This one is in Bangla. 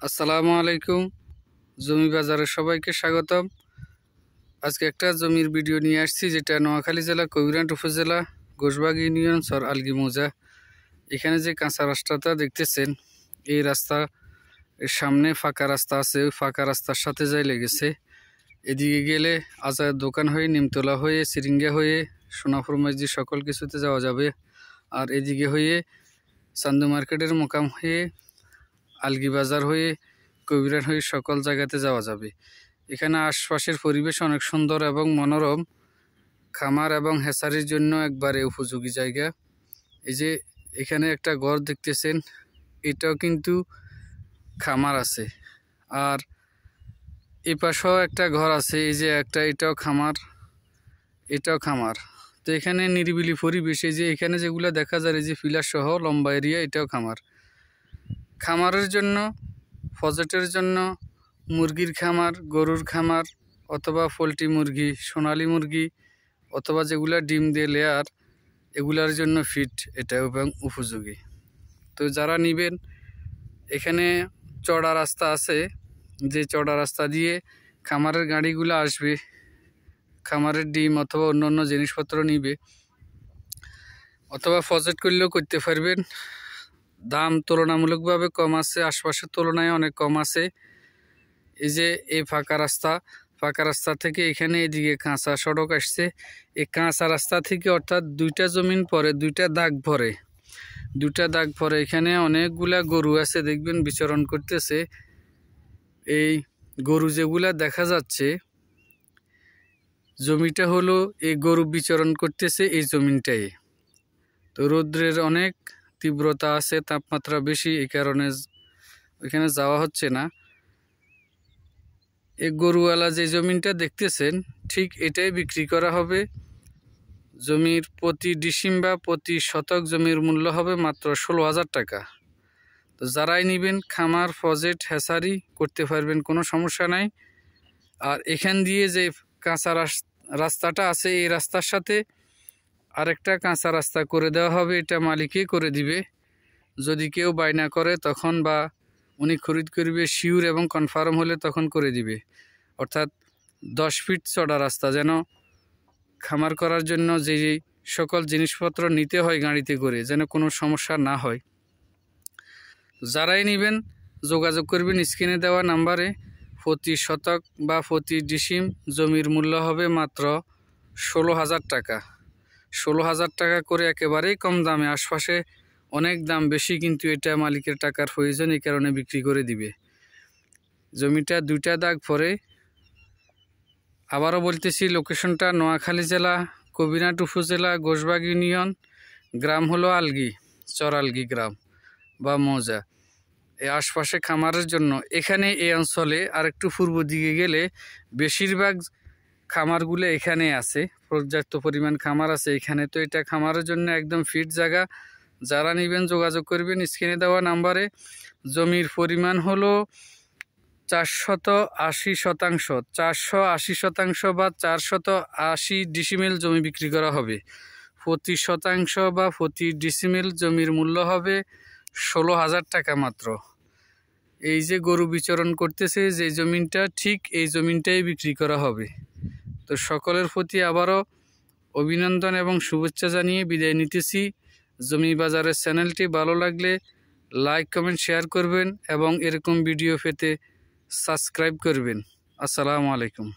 আসসালামু আলাইকুম। জমি বাজারে সবাইকে স্বাগতম। আজকে একটা জমির ভিডিও নিয়ে আসছি, যেটা নোয়াখালী জেলা কবিরহাট উপজেলা ঘোষবাগ ইউনিয়ন সর আলগি মৌজা। এখানে যে কাঁচা রাস্তাটা দেখতেছেন, এই রাস্তা এর সামনে ফাঁকা রাস্তা আছে। ওই ফাঁকা রাস্তার সাথে যাই লেগেছে। এদিকে গেলে আজাদ দোকান হয়ে, নিমতলা হয়ে, সিরিঙ্গা হয়ে, সোনাপুর মসজিদ সকল কিছুতে যাওয়া যাবে। আর এদিকে হয়ে চান্দু মার্কেটের মোকাম হয়ে, আলগি বাজার হয়ে, কবিরহাট হয়ে সকল জায়গাতে যাওয়া যাবে। এখানে আশপাশের পরিবেশ অনেক সুন্দর এবং মনোরম। খামার এবং হেসারির জন্য একবারে উপযোগী জায়গা। এই যে এখানে একটা ঘর দেখতেছেন, এটাও কিন্তু খামার আছে। আর এই পাশেও একটা ঘর আছে, এই যে একটা, এটাও খামার, এটাও খামার। তো এখানে নিরিবিলি পরিবেশ। এই যে এখানে যেগুলো দেখা যায়, এই যে পিলার সহ লম্বা এরিয়া, এটাও খামার। খামারের জন্য, প্রজেক্টের জন্য, মুরগির খামার, গরুর খামার, অথবা পোলট্রি মুরগি, সোনালী মুরগি, অথবা যেগুলা ডিম দিয়ে লেয়ার, এগুলার জন্য ফিট এটা এবং উপযোগী। তো যারা নেবেন, এখানে চড়া রাস্তা আছে, যে চড়া রাস্তা দিয়ে খামারের গাড়িগুলো আসবে, খামারের ডিম অথবা অন্য জিনিসপত্র নিবে, অথবা প্রজেক্ট করলেও করতে পারবেন। দাম তুলনামূলকভাবে কম আছে, আশপাশের তুলনায় অনেক কম আছে। এই যে এই ফাঁকা রাস্তা থেকে এখানে এদিকে কাঁচা সড়ক আসছে। এই কাঁচা রাস্তা থেকে, অর্থাৎ দুইটা জমিন পরে দুইটা দাগ পরে এখানে অনেকগুলা গরু আছে, দেখবেন বিচরণ করতেছে। এই গরু যেগুলা দেখা যাচ্ছে, জমিটা হলো এই গরু বিচরণ করতেছে এই জমিনটাই। তো রৌদ্রের অনেক তীব্রতা আছে, তাপমাত্রা বেশি, এই কারণে ওইখানে যাওয়া হচ্ছে না। এই গরুওয়ালা যে জমিনটা দেখতেছেন, ঠিক এটাই বিক্রি করা হবে। জমির প্রতি ডিসিম বা প্রতি শতক জমির মূল্য হবে মাত্র 16,000 টাকা। তো যারাই নেবেন, খামার, প্রজেক্ট, হেসারি করতে পারবেন, কোনো সমস্যা নাই। আর এখান দিয়ে যে কাঁচা রাস্তাটা আছে, এই রাস্তার সাথে আরেকটা কাঁচা রাস্তা করে দেওয়া হবে। এটা মালিকই করে দিবে। যদি কেউ বায়না করে তখন, বা উনি খরিদ করবে শিওর এবং কনফার্ম হলে তখন করে দিবে। অর্থাৎ 10 ফিট চড়া রাস্তা, যেন খামার করার জন্য যে সকল জিনিসপত্র নিতে হয় গাড়িতে করে, যেন কোনো সমস্যা না হয়। যারাই নেবেন যোগাযোগ করবেন স্ক্রিনে দেওয়া নাম্বারে। প্রতি শতক বা প্রতি ডিসিম জমির মূল্য হবে মাত্র 16,000 টাকা। 16,000 টাকা করে, একেবারেই কম দামে। আশপাশে অনেক দাম বেশি, কিন্তু এটা মালিকের টাকার প্রয়োজন, এই কারণে বিক্রি করে দিবে। জমিটা দুইটা দাগ পরে। আবারও বলতেছি, লোকেশনটা নোয়াখালী জেলা কবিরহাট উপজেলা ঘোষবাগ ইউনিয়ন, গ্রাম হলো আলগি, চর আলগি গ্রাম বা মৌজা। এই আশপাশে খামারের জন্য, এখানে এই অঞ্চলে আরেকটু পূর্ব দিকে গেলে বেশিরভাগ খামারগুলো এখানে আছে, পর্যাপ্ত পরিমাণ খামার আছে এখানে। তো এটা খামারের জন্য একদম ফিট জায়গা। যারা নেবেন যোগাযোগ করবেন স্ক্রিনে দেওয়া নাম্বারে। জমির পরিমাণ হলো 480 শতাংশ, 480 শতাংশ বা 480 ডিসিমেল জমি বিক্রি করা হবে। প্রতি শতাংশ বা প্রতি ডিসিমেল জমির মূল্য হবে 16,000 টাকা মাত্র। এই যে গরু বিচরণ করতেছে যে জমিনটা, ঠিক এই জমিনটাই বিক্রি করা হবে। তো সকলের প্রতি আবারও অভিনন্দন এবং শুভেচ্ছা জানিয়ে বিদায় নিতেছি। জমি বাজারের চ্যানেলটি ভালো লাগলে লাইক, কমেন্ট, শেয়ার করবেন এবং এরকম ভিডিও পেতে সাবস্ক্রাইব করবেন। আসসালামু আলাইকুম।